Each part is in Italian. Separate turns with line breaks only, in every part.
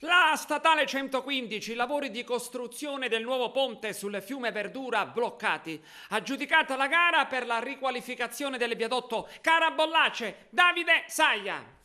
La statale 115, lavori di costruzione del nuovo ponte sul fiume Verdura bloccati. Aggiudicata la gara per la riqualificazione del viadotto Carabollace. Davide Saia.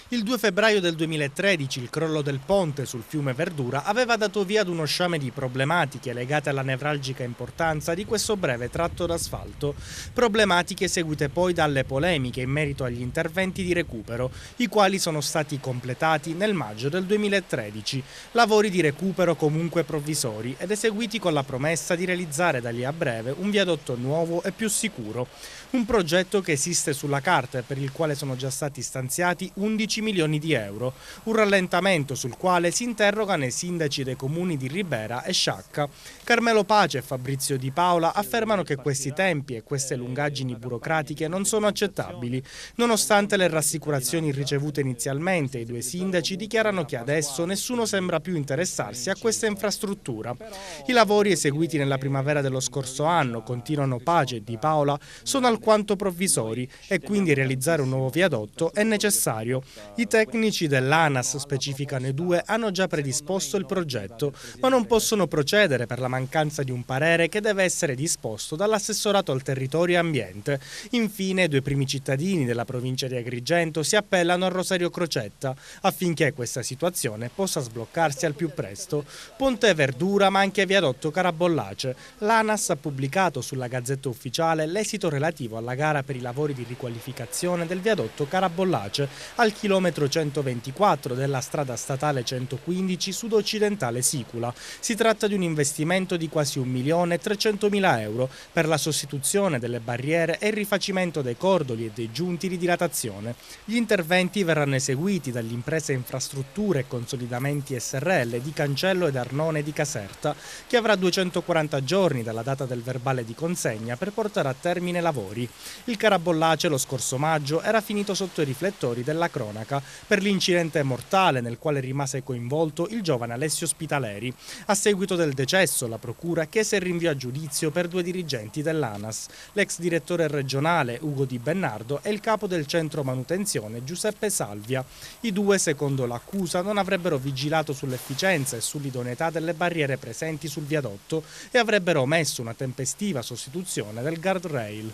Il 2 febbraio del 2013 il crollo del ponte sul fiume Verdura aveva dato via ad uno sciame di problematiche legate alla nevralgica importanza di questo breve tratto d'asfalto. Problematiche seguite poi dalle polemiche in merito agli interventi di recupero, i quali sono stati completati nel maggio del 2013. Lavori di recupero comunque provvisori ed eseguiti con la promessa di realizzare da lì a breve un viadotto nuovo e più sicuro. Un progetto che esiste sulla carta e per il quale sono già stati stanziati 11 milioni di euro, un rallentamento sul quale si interrogano i sindaci dei comuni di Ribera e Sciacca. Carmelo Pace e Fabrizio Di Paola affermano che questi tempi e queste lungaggini burocratiche non sono accettabili. Nonostante le rassicurazioni ricevute inizialmente, i due sindaci dichiarano che adesso nessuno sembra più interessarsi a questa infrastruttura. I lavori eseguiti nella primavera dello scorso anno, continuano Pace e Di Paola, sono alquanto provvisori e quindi realizzare un nuovo viadotto è necessario. I tecnici dell'ANAS, specificano i due, hanno già predisposto il progetto, ma non possono procedere per la mancanza di un parere che deve essere disposto dall'assessorato al territorio e ambiente. Infine, i due primi cittadini della provincia di Agrigento si appellano a Rosario Crocetta affinché questa situazione possa sbloccarsi al più presto. Ponte Verdura ma anche viadotto Carabollace. L'ANAS ha pubblicato sulla Gazzetta Ufficiale l'esito relativo alla gara per i lavori di riqualificazione del viadotto Carabollace al chilometro 124 della strada statale 115 sud-occidentale Sicula. Si tratta di un investimento di quasi 1.300.000 euro per la sostituzione delle barriere e il rifacimento dei cordoli e dei giunti di dilatazione. Gli interventi verranno eseguiti dall'impresa Infrastrutture e Consolidamenti SRL di Cancello ed Arnone di Caserta, che avrà 240 giorni dalla data del verbale di consegna per portare a termine i lavori. Il Carabollace lo scorso maggio era finito sotto i riflettori della cronaca per l'incidente mortale nel quale rimase coinvolto il giovane Alessio Spitaleri. A seguito del decesso, la procura chiese il rinvio a giudizio per due dirigenti dell'ANAS, l'ex direttore regionale Ugo Di Bennardo e il capo del centro manutenzione Giuseppe Salvia. I due, secondo l'accusa, non avrebbero vigilato sull'efficienza e sull'idoneità delle barriere presenti sul viadotto e avrebbero omesso una tempestiva sostituzione del guardrail.